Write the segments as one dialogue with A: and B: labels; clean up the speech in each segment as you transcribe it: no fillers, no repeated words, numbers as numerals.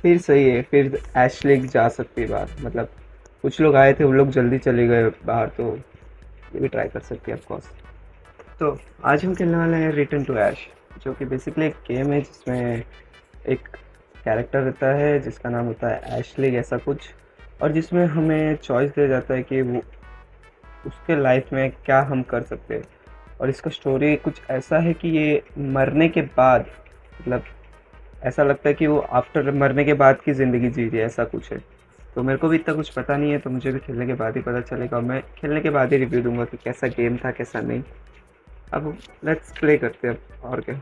A: फिर सही है, फिर एशले जा सकती है बाहर, मतलब कुछ लोग आए थे, वो लोग जल्दी चले गए बाहर, तो ये भी ट्राई कर सकती है ऑफकोर्स। तो आज हम खेलने वाले हैं रिटर्न टू ऐश, जो कि बेसिकली एक गेम है जिसमें एक कैरेक्टर रहता है जिसका नाम होता है एशले ऐसा कुछ, और जिसमें हमें चॉइस दिया जाता है कि वो उसके लाइफ में क्या हम कर सकते हैं। और इसका स्टोरी कुछ ऐसा है कि ये मरने के बाद, मतलब ऐसा लगता है कि वो आफ्टर मरने के बाद की ज़िंदगी जी रही है, ऐसा कुछ है। तो मेरे को भी इतना कुछ पता नहीं है, तो मुझे भी खेलने के बाद ही पता चलेगा। मैं खेलने के बाद ही रिव्यू दूंगा कि कैसा गेम था कैसा नहीं। अब लेट्स प्ले करते हैं अब, और क्या।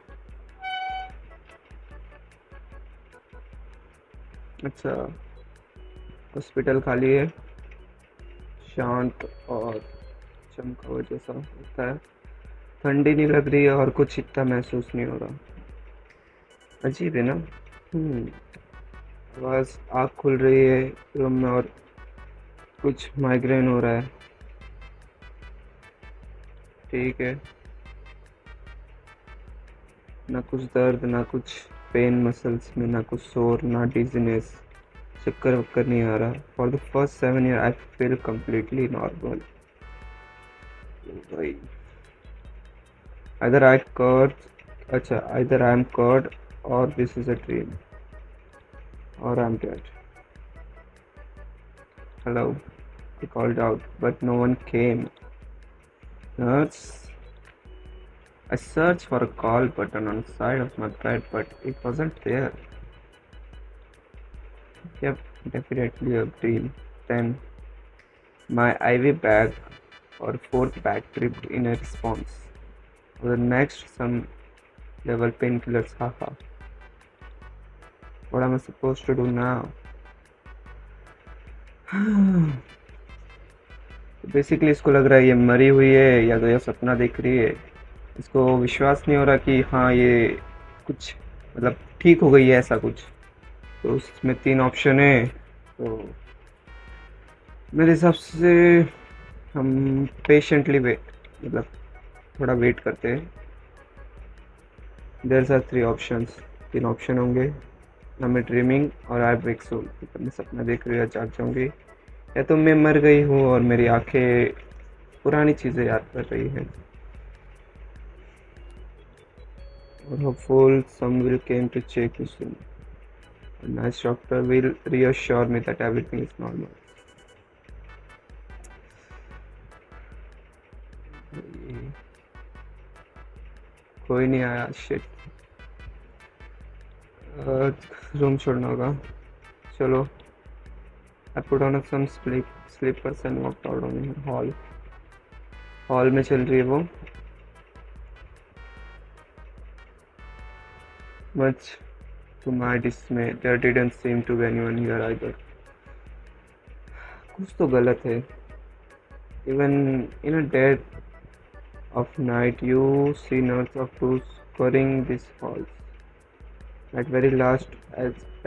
A: अच्छा, हॉस्पिटल खाली है, शांत और चमका हुआ जैसा लगता है। ठंडी नहीं लग रही है और कुछ इतना महसूस नहीं हो रहा। अजीब है ना। हम्म। आवाज़, आँख खुल रही है रूम में, और कुछ माइग्रेन हो रहा है। ठीक है, ना कुछ दर्द, ना कुछ पेन मसल्स में, ना कुछ शोर, ना डिजीनेस। चक्कर वक्कर नहीं आ रहा। For the first 7 year I feel completely normal. भाई, either I curd, अच्छा, either I am curd or this is a dream or I'm dead. Hello, I called out, but no one came. Nurse, I searched for a call button on the side of my bed, but it wasn't there. Yep, definitely a dream. Then my IV bag or fourth bag tripped in a response. For the next, some level painkillers, haha. What am I supposed to do now? Basically इसको लग रहा है ये मरी हुई है या तो ये सपना देख रही है। इसको विश्वास नहीं हो रहा कि हाँ ये कुछ, मतलब ठीक हो गई है ऐसा कुछ। तो उसमें 3 ऑप्शन है, तो मेरे हिसाब से हम पेशेंटली वेट, मतलब थोड़ा वेट करते हैं। देयर आर 3 ऑप्शंस, 3 ऑप्शन होंगे। ना मैं ड्रीमिंग और आई वेक सोल, मतलब मैं सपना देख रही हूँ या जाग जाऊँगी, या तो मैं मर गई हूँ और मेरी आंखें पुरानी चीज़ें याद कर रही हैं। और hopeful some will came to check you soon. A nice doctor will reassure me that everything is normal. कोई नहीं आया, शिट। रूम छोड़ना होगा। चलो, I put on some slippers and walked out on the hall. Hall में चल रही है वो। Much to my dismay, there didn't seem to be anyone here either. कुछ तो गलत है। Even in a dead of night, you see nerves of two scouring these halls. At very last,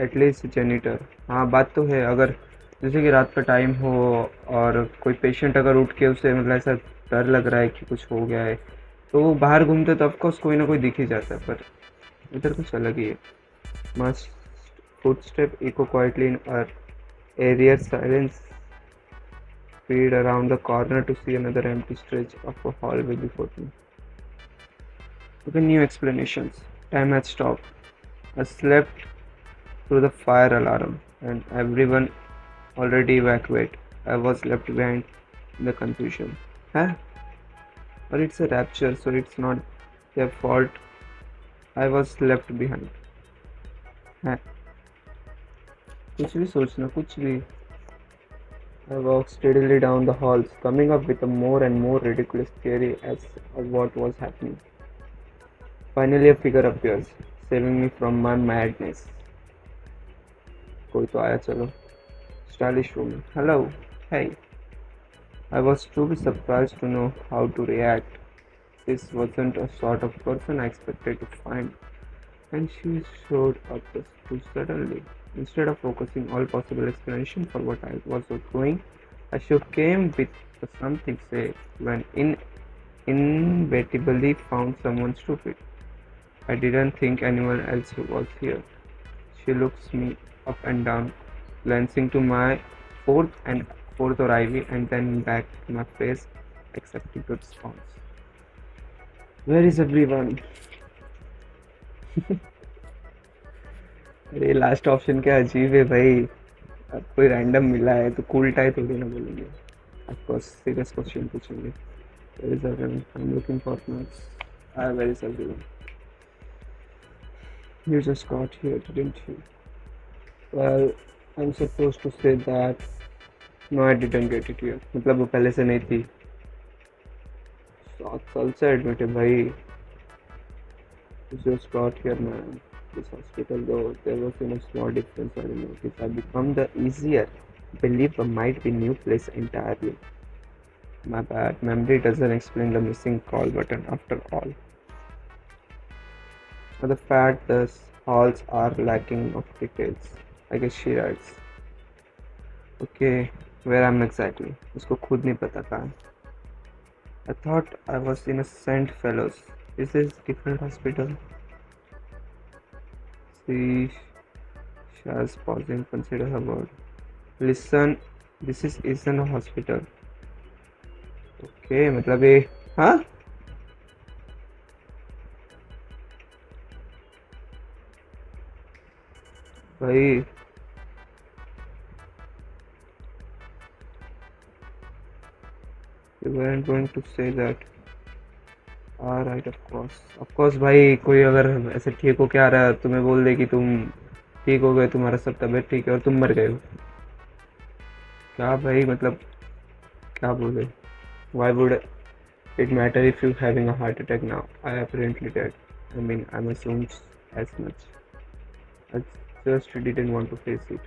A: at least janitor. हाँ, बात तो है। अगर जैसे कि रात का टाइम हो और कोई पेशेंट अगर उठ के उसे, मतलब ऐसा डर लग रहा है कि कुछ हो गया है, तो वो बाहर घूमते तो ऑफकोर्स कोई ना कोई दिख ही जाता है, पर इधर कुछ अलग ही है। Must footstep echo quietly in our area silence, speed around the corner to see another empty stretch of a hallway before me. Okay, new explanations. Time had stopped. I slept through the fire alarm, and everyone already evacuated. I was left behind in the confusion. Huh? Or it's a rapture, so it's not their fault. I was left behind. Huh? कुछ भी सोचना, कुछ भी। I walked steadily down the halls, coming up with a more and more ridiculous theory as of what was happening. Finally, a figure appears, saving me from my madness. कोई तो आया, चलो। Stylish woman. Hello. Hey. I was too surprised to know how to react. This wasn't a sort of person I expected to find, and she showed up too suddenly. Instead of focusing all possible explanation for what I was doing, I should came with something safe when inevitably found someone stupid. I didn't think anyone else was here. She looks me. up and down, glancing to my fourth and fourth or IV and then back to my face, accepting the response. Where is everyone? अरे last option क्या अजीब है भाई. अब कोई random मिला है तो कूलटा है थोड़ी ना बोलेंगे. ऑफ कोर्स सीरियस क्वेश्चन पूछेंगे. Where is everyone? I am looking for notes. Where is everyone? You just got here, didn't you? Well, I'm supposed to say that no, I didn't get it here. मतलब वो पहले से नहीं थी. 7 साल से admit है भाई. You just got here, man. This hospital, though, there was a small difference I noticed. I become the easier. Believe might be new place entirely. My bad. Memory doesn't explain the missing call button after all. Or the fact the halls are lacking of details. I guess she writes. Okay, where am I exactly? उसको खुद नहीं पता कहाँ है. I thought I was in a St. Fellows. Is this different hospital? See, Shaz pausing, consider her word. Listen, this isn't a hospital. Okay, मतलब ये हाँ भाई. You weren't going to say that. Right, of course भाई. कोई अगर ऐसे ठीक हो क्या रहा है तुम्हें बोल दे कि तुम ठीक हो गए, तुम्हारा सब तबीयत ठीक है और तुम मर गए हो, क्या भाई मतलब क्या बोले. Why would it matter if you're having a heart attack now? I apparently did. I mean, I'm assumed as much. I just didn't want to face it.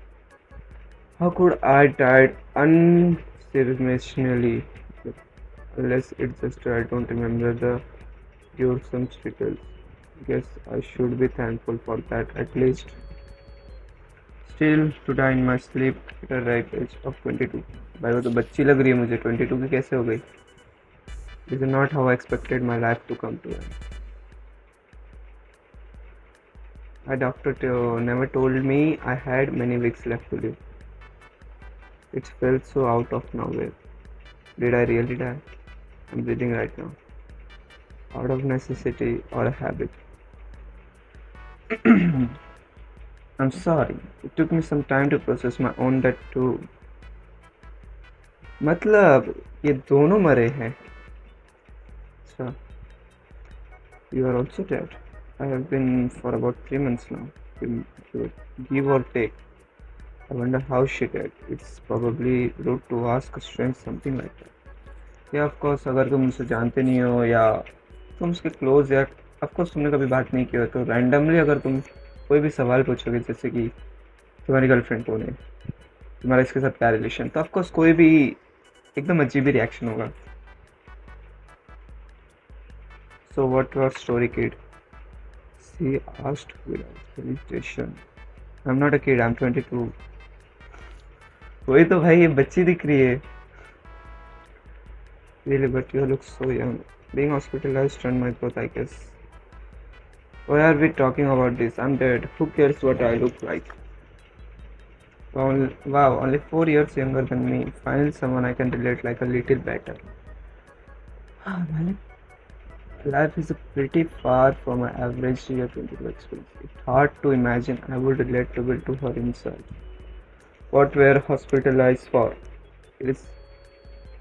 A: How could I die unceremoniously? Unless it's just I don't remember the gruesome details. Guess I should be thankful for that at least. Still, to die in my sleep at a ripe age of 22. भाई वो तो बच्ची लग रही है मुझे. 22 की कैसे हो गई? This is not how I expected my life to come to end. My doctor never told me I had many weeks left to live. It felt so out of nowhere. Did I really die? I'm breathing right now. Out of necessity or a habit. I'm sorry. It took me some time to process my own death too. मतलब ये दोनों मरे हैं. अच्छा. You are also dead. I have been for about 3 months now. Give or take. I wonder how she did. It's probably rude to ask a strange something like that. या of course अगर तुम उसे जानते नहीं हो या तुम उसके क्लोज या ऑफ कोर्स तुमने कभी बात नहीं की हो तो रैंडमली अगर तुम कोई भी सवाल पूछोगे जैसे कि तुम्हारी गर्लफ्रेंड कौन है, तुम्हारा इसके साथ क्या रिलेशन, तो ऑफ कोर्स कोई भी एकदम अजीब ही रिएक्शन होगा. So what your story kid? She asked without hesitation. I am not a kid, I am 22. वही तो भाई, ये बच्ची दिख रही है. Really, but you look so young. Being hospitalized turned my growth, I guess. Why are we talking about this? I'm dead. Who cares what I look like? Wow, only 4 years younger than me. Finally, someone I can relate like a little better. My life is pretty far from my average year 22 experience. It's hard to imagine I would relate to her inside. What were hospitalized for? It's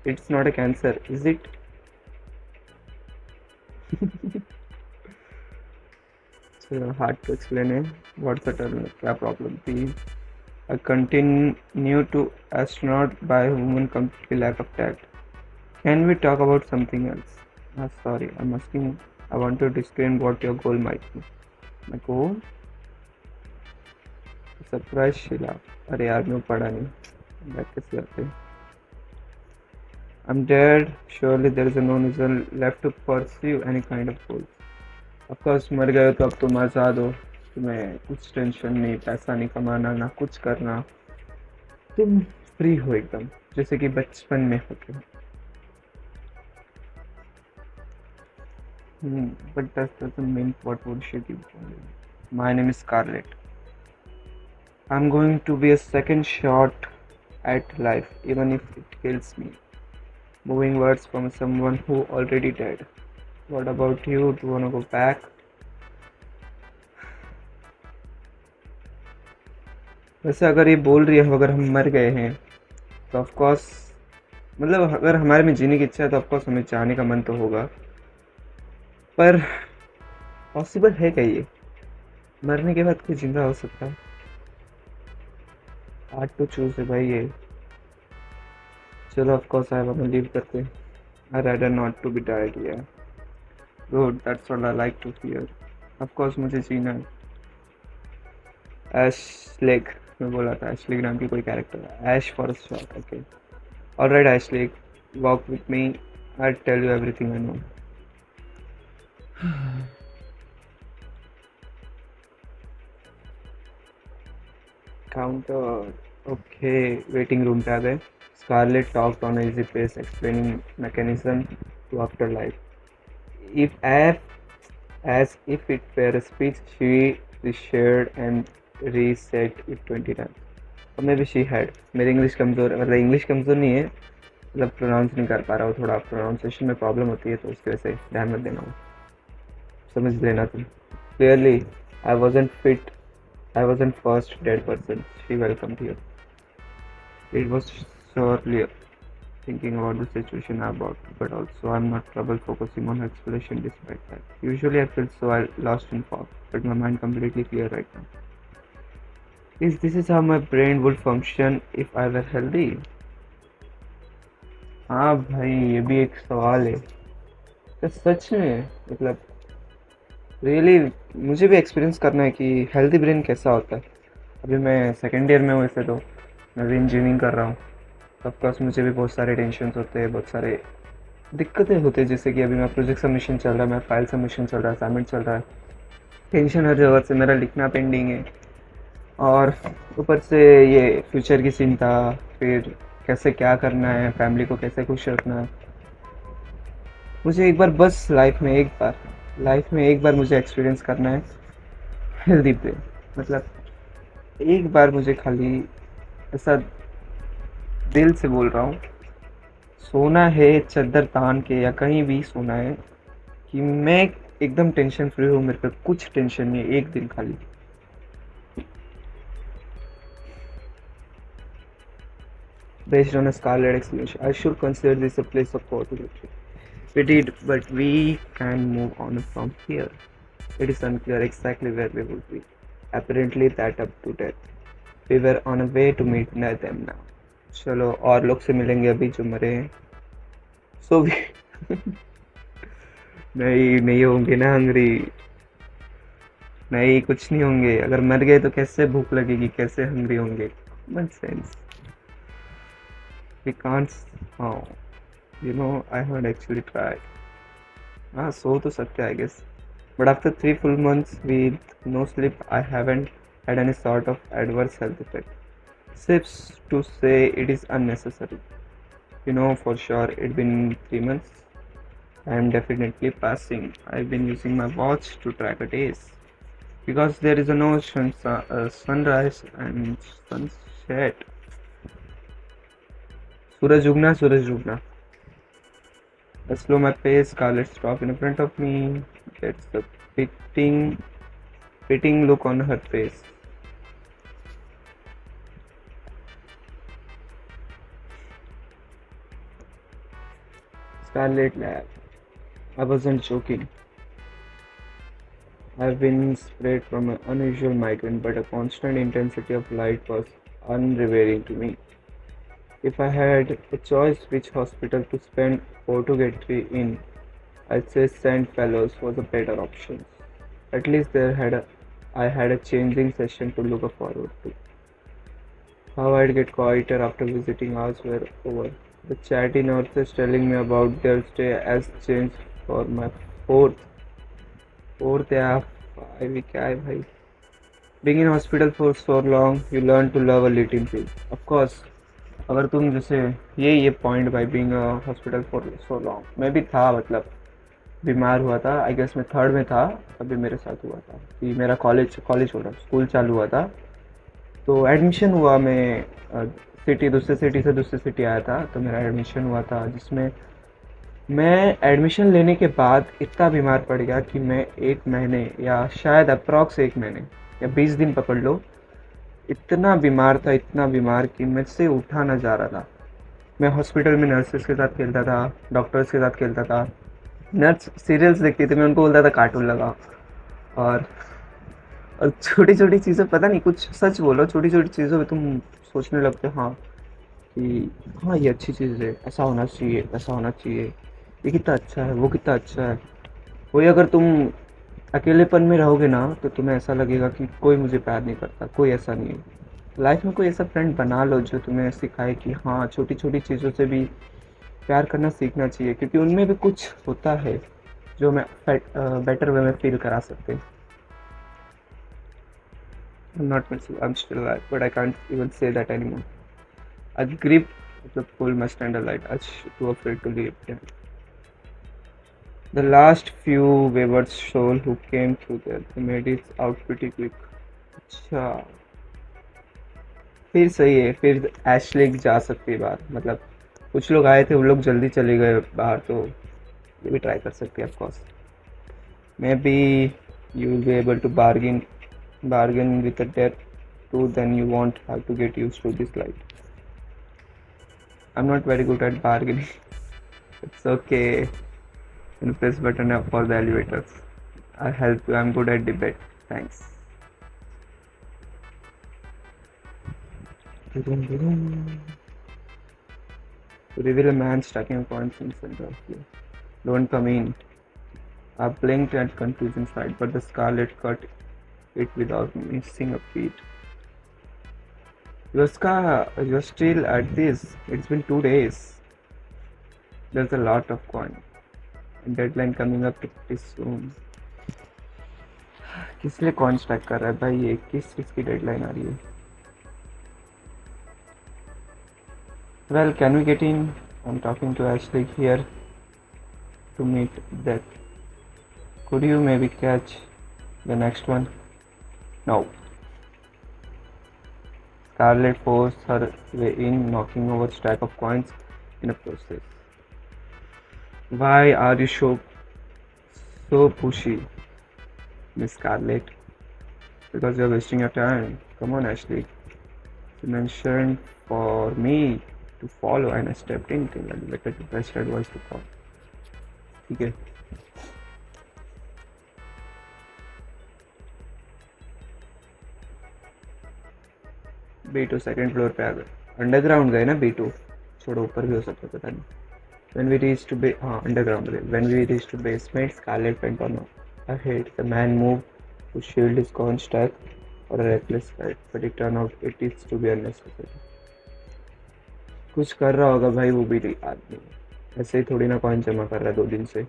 A: it's not a cancer, is it? So hard to explain it. What's the term? क्या problem थी? I continue to astronaut by human completely lack of tact. Can we talk about something else? Sorry, I'm asking. I want to describe what your goal might be. My goal? Surprise Sheila. अरे यार मैं पढ़ा नहीं. बैठ कैसे आते? I'm dead. Surely there is no reason left to pursue any kind of goal. Of course मर गए हो तो अब तुम आज़ाद हो. तुम्हें कुछ टेंशन नहीं, पैसा नहीं कमाना, ना कुछ करना. तुम फ्री हो एकदम, जैसे कि बचपन में होते हो. But that doesn't mean what would she give? My name is Scarlett. I'm going to be a second shot at life, even if it kills me. Moving words from someone who already died. What about you? Do you wanna go back? वैसे अगर ये बोल रही है अगर हम मर गए हैं तो ऑफ कोर्स मतलब अगर हमारे में जीने की इच्छा है तो ऑफ कोर्स हमें जाने का मन तो होगा, पर पॉसिबल है क्या ये? मरने के बाद कोई जिंदा हो सकता है? हार्ड टू चूज है भाई ये। चलो of course I want leave करते हैं। I rather not to be died here. Good, that's what I like to hear. Of course मुझे जीना है। एशलेग, मैं बोला था एशलेग नाम की कोई कैरेक्टर है। Ash for shot, okay. Alright Ashleigh, walk with me, I tell you everything I know. Counter, okay. Waiting room पे आ गए। Scarlett talked on a easy pace, explaining mechanism to afterlife. If as if it were a speech, she reshared and reset it 20 times. Or maybe she had. मेरी English कमज़ोर, मतलब English कमज़ोर नहीं है, मतलब प्रोनाउंस नहीं कर पा रहा हूँ, थोड़ा प्रोनाउंसिएशन में प्रॉब्लम होती है, तो उसकी वजह से ध्यान मत देना हो, समझ लेना तुम। Clearly, I wasn't fit. I wasn't first dead person. She welcomed you. It was surely thinking about the situation about, but also I'm not trouble focusing on her explanation despite that. Usually I feel so lost in fog, but my mind completely clear right now. Is this is how my brain would function if I were healthy? हाँ भाई, ये भी एक सवाल है। तो सच में मतलब रियली मुझे भी एक्सपीरियंस करना है कि हेल्दी ब्रेन कैसा होता है। अभी मैं सेकेंड ईयर में हूँ, वैसे तो मैं भी इंजीनियरिंग कर रहा हूँ। ऑफकोर्स मुझे भी बहुत सारे टेंशन होते हैं, बहुत सारे दिक्कतें होती है, जैसे कि अभी मेरा प्रोजेक्ट सबमिशन चल रहा है, मेरा फाइल सबमिशन चल रहा है, असाइनमेंट चल रहा है। टेंशन हर जगह से, मेरा लिखना पेंडिंग है, और ऊपर से ये फ्यूचर की चिंता, फिर कैसे क्या करना है, फैमिली को कैसे खुश रखना है। मुझे एक बार बस लाइफ में एक बार मुझे एक्सपीरियंस करना है हेल्दी पे। मतलब एक बार मुझे खाली ऐसा दिल से बोल रहा हूँ, सोना है चद्दर तान के या कहीं भी सोना है कि मैं एकदम टेंशन फ्री हूँ, मेरे पे कुछ टेंशन नहीं है, एक दिन खाली। Based on a Scarlet explanation, I should consider this a place of possibility. We did, but we can move on from here. It is unclear exactly where we would be. Apparently that up to death. We were on a way to meet them now. चलो और लोग से मिलेंगे अभी जो मरे हैं, सो भी नहीं होंगे ना हंग्री, नहीं कुछ नहीं होंगे। अगर मर गए तो कैसे भूख लगेगी, कैसे हंग्री होंगे? Common sense. We can't. Oh, I haven't actually tried. So to Satya, I guess. But after 3 full months with no sleep, I haven't had any sort of adverse health effect. Safe to say it is unnecessary. For sure, it's been 3 months. I am definitely passing. I've been using my watch to track a days because there is no sunrise and sunset. Suraj Ugna. I slow my pace, Scarlett stopped in front of me. Gets the pitying look on her face. Scarlett laughed. I wasn't joking. I've been sprayed from an unusual migraine, but a constant intensity of light was unrevealing to me. If I had a choice which hospital to spend purgatory in, I'd say St. Fellows was a better option. At least I had a changing session to look forward to. How I'd get quieter after visiting hours were over. The chatty nurses telling me about their stay as changed for my fourth या 5 क्या है भाई? Being in hospital for so long, you learn to love a little thing. Of course, अगर तुम जैसे ये point भाई, being hospital for so long, मैं भी था, मतलब बीमार हुआ था। आई गेस मैं थर्ड में था तभी मेरे साथ हुआ था कि मेरा कॉलेज हो रहा, स्कूल चालू हुआ था तो एडमिशन हुआ, मैं सिटी दूसरे सिटी से दूसरी सिटी आया था, तो मेरा एडमिशन हुआ था जिसमें मैं एडमिशन लेने के बाद इतना बीमार पड़ गया कि मैं 1 महीने या शायद अप्रॉक्स 1 महीने या 20 दिन पकड़ लो, इतना बीमार था, इतना बीमार कि मुझसे उठा ना जा रहा था। मैं हॉस्पिटल में नर्सेस के साथ खेलता था, डॉक्टर्स के साथ खेलता था। नर्स सीरियल्स देखती थी, मैं उनको बोलता था कार्टून लगाओ। और और छोटी छोटी चीज़ें, पता नहीं, कुछ सच बोलो, छोटी छोटी चीज़ों पे तुम सोचने लगते हो, हाँ कि हाँ ये अच्छी चीज़ है, ऐसा होना चाहिए, ऐसा होना चाहिए, ये कितना अच्छा है, वो कितना अच्छा है। वही अगर तुम अकेलेपन में रहोगे ना, तो तुम्हें ऐसा लगेगा कि कोई मुझे प्यार नहीं करता, कोई ऐसा नहीं है। लाइफ में कोई ऐसा फ्रेंड बना लो जो तुम्हें सिखाए कि हाँ छोटी छोटी चीज़ों से भी प्यार करना सीखना चाहिए, क्योंकि उनमें भी कुछ होता है जो हमें बेटर वे में फील करा सकते हैं। I'm not missing, I'm still alive, but I can't even say that anymore. A grip of the pull must stand a light. I was too afraid to leave. Yeah. The last few wayward soul who came through there, they made it out pretty quick. अच्छा, फिर सही है, फिर Ashley जा सकती है बाहर, मतलब कुछ लोग आए थे, वो लोग जल्दी चले गए बाहर, तो ये भी ट्राई कर सकती है of course. Maybe you will be able to bargain with a death too, then you won't have to get used to this light. I'm not very good at bargaining. It's okay. You press button up for the elevators. I'll help you. I'm good at debate. Thanks. To reveal a man stacking coins in center of you. Don't come in. I blinked at confusion sight, but the scarlet cut it without missing a beat. You're still at this. It's been 2 days. There's a lot of coin. Deadline coming up pretty soon. किस लिए कौन stack कर रहा है भाई, ये किस चीज़ की डेडलाइन आ रही है? Well, can we get in? I am talking to Ashley here to meet that. Could you maybe catch the next one? No. Scarlett forced her way in, knocking over stack of coins in a process. Why are you so pushy, Miss Scarlett? Because you're wasting your time. Come on, Ashley. You mentioned for me to follow, and I stepped in. Like the best advice to follow. ठीक है. B2 second floor पे आ गए. Underground गए ना B2. छोड़ो, ऊपर भी हो सकता है, पता नहीं. When we reached to underground. When we reached to basement, Scarlett went on ahead. The man moved to shield his corn stack or a reckless fight, but it turned out it is to be unnecessary. कुछ कर रहा होगा भाई वो भी आदमी, ऐसे ही थोड़ी ना कॉइन जमा कर रहा है 2 दिन से.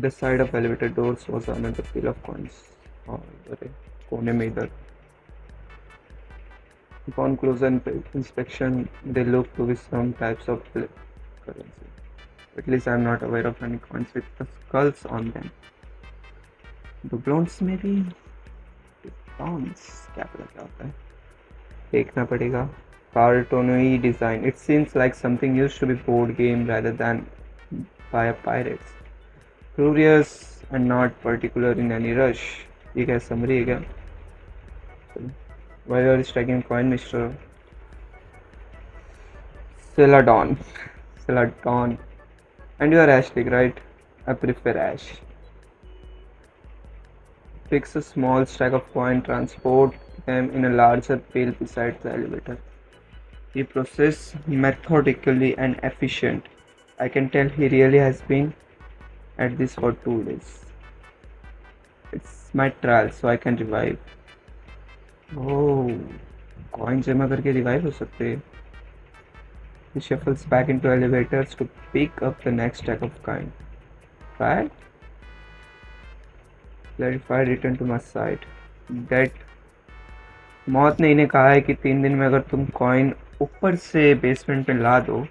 A: The side of elevator doors was another pile of coins. और अरे कोने में इधर. Upon closer inspection, they look to be some types of currency. At least I'm not aware of any coins with the skulls on them. Doubloons maybe? Doubloons क्या पता क्या होता है, देखना पड़ेगा. Cartoony design. It seems like something used to be board game rather than by a pirates. Curious and not particular in any rush. ये क्या summary है क्या? Why are you striking coin, Mr. Celadon? Celadon. And you are Ashley, right? I prefer Ash. Fix a small stack of coin, transport them in a larger pail beside the elevator. He process methodically and efficient. I can tell he really has been at this for 2 days. It's my trial, so I can revive. Oh, coin जमा करके revive हो सकते हैं. He shuffles back into elevators to pick up the next stack of coin. Try? Clarified, return to my side. Dead. मौत ने इन्हें कहा है कि 3 दिन में अगर तुम कॉइन ऊपर से बेसमेंट में ला दो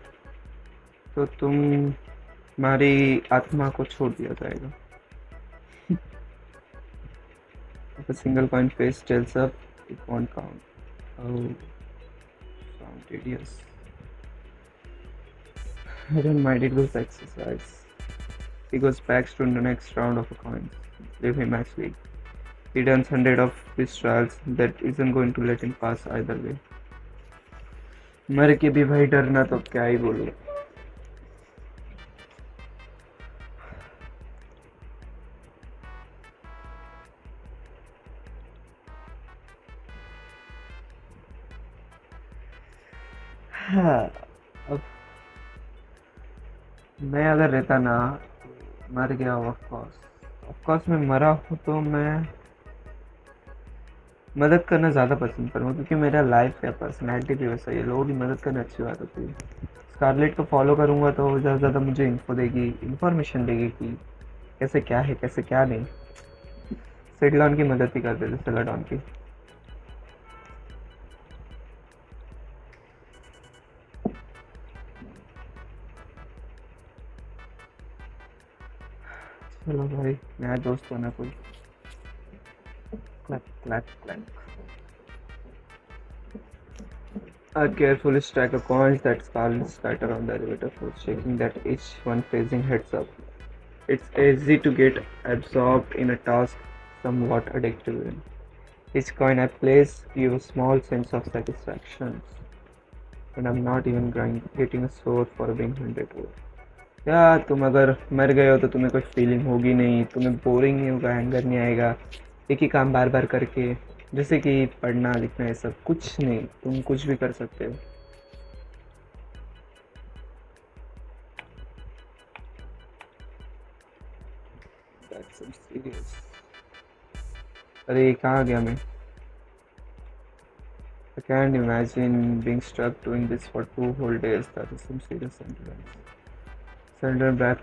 A: तो तुम्हारी आत्मा को छोड़ दिया जाएगा. If a single coin face tells up, it won't count. Oh, sound tedious. I don't mind, it goes exercise. He goes back to the next round of coins. Leave him actually. He done 100 of these trials that isn't going to let him pass either way. मर के भी भाई डरना तो क्या ही बोलूं. हाँ, अब मैं अगर रहता ना, मर गया ऑफ कोर्स मैं मरा हूँ तो मैं मदद करना ज़्यादा पसंद करूँगा क्योंकि मेरा लाइफ या पर्सनैलिटी भी वैसा ही है. लोगों की मदद करना अच्छी बात होती है. स्कारलेट को फॉलो करूँगा तो ज़्यादा से ज़्यादा मुझे इन्फॉर्मेशन देगी कि कैसे क्या है कैसे क्या नहीं. सेडलॉन की मदद ही कर देते सेलाडॉन की. चलो भाई, नया दोस्त होना कोई. Clack clack clack. I carefully stack the coins that Scarlet scatter on the elevator floor, checking that each one facing heads up. It's easy to get absorbed in a task somewhat addictive in. Each coin I place gives a small sense of satisfaction, and I'm not even getting a score for being 100 over. या तुम अगर मर गए हो तो तुम्हें कोई feeling होगी नहीं, तुम्हें बोरिंग नहीं होगा, एंगर नहीं आएगा एक ही काम बार बार करके. जैसे कि पढ़ना लिखना, ये सब कुछ नहीं, तुम कुछ भी कर सकते हो. That's some serious. अरे कहाँ गया मैं? I can't imagine being stuck doing this for 2 whole days. That is some serious sentence. Sender back,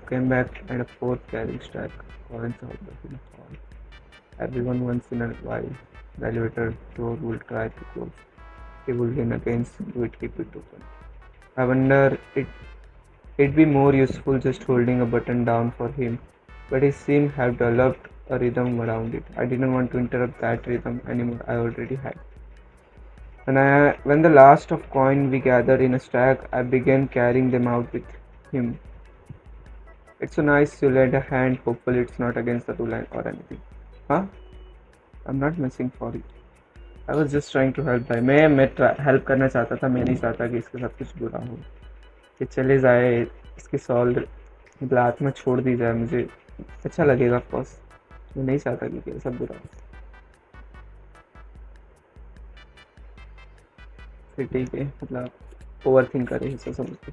A: came back and a fourth carrying stack coins out of the hall. Everyone once in a while, the elevator door will try to close. He will lean against it, keep it open. I wonder it'd be more useful just holding a button down for him, but he seemed have developed a rhythm around it. I didn't want to interrupt that rhythm anymore. I already had. When the last of coin we gathered in a stack, I began carrying them out with him. It's so nice to lend a hand. Hopefully, it's not against the rule or anything. Huh? I'm not messing for it. I was just trying to help भाई. मैं help करना चाहता था. मैं नहीं चाहता कि इसके साथ कुछ बुरा हो, कि चले जाए, इसकी सॉल्व मतलब आत्मा छोड़ दी जाए. मुझे अच्छा लगेगा ऑफकोर्स. मैं नहीं चाहता कि सब बुरा हो. फिर ठीक है, मतलब ओवर थिंक करे इसे समझ के.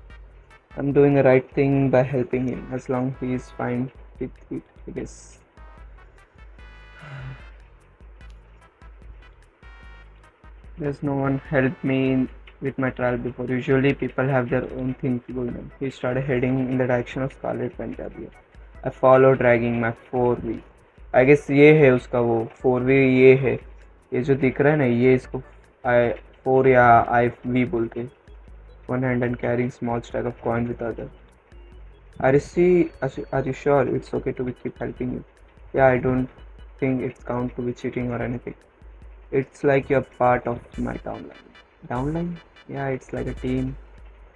A: I'm doing the right thing by helping him, as long as he is fine with it, I guess. There's no one helped me with my trial before. Usually people have their own thing going on. He started heading in the direction of Scarlet Pentavier. I followed, dragging my 4V. I guess ये है उसका वो 4V. ये है, ये जो दिख रहा है ना, ये इसको I4 या IV बोलते हैं. One hand and carrying small stack of coin with other. Are you sure it's okay to keep helping you? Yeah, I don't think it's count to be cheating or anything. It's like you're part of my downline. Downline? Yeah, it's like a team.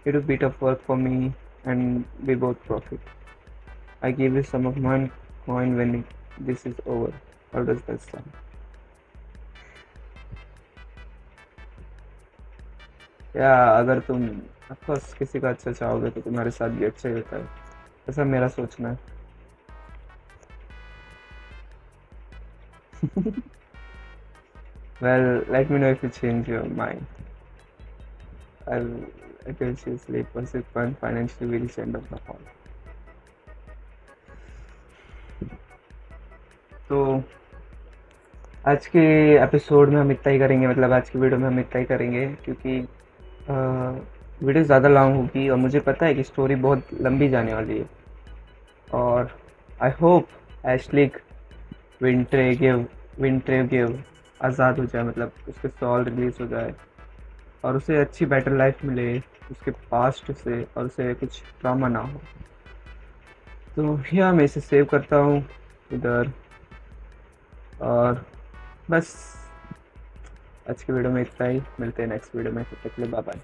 A: You do a bit of work for me and we both profit. I give you some of my coin when this is over. How does that sound? या अगर तुम of course किसी का अच्छा चाहोगे तो तुम्हारे साथ भी अच्छा ही होता है, ऐसा मेरा सोचना है. Well, let me know if you change your mind. I'll eventually pursue fun financially will end of the hall. तो आज के एपिसोड में हम इतना ही करेंगे, मतलब आज की वीडियो में हम इतना ही करेंगे क्योंकि वीडियो ज़्यादा लॉन्ग होगी और मुझे पता है कि स्टोरी बहुत लंबी जाने वाली है. और आई होप एशलिक विंट्रेगिव आज़ाद हो जाए, मतलब उसके सॉल रिलीज हो जाए और उसे अच्छी बेटर लाइफ मिले उसके पास्ट से और उसे कुछ ट्रॉमा ना हो. तो या मैं इसे सेव करता हूँ इधर और बस आज की वीडियो में इतना ही, मिलते हैं नेक्स्ट वीडियो में, तब तक के लिए बाय बाय।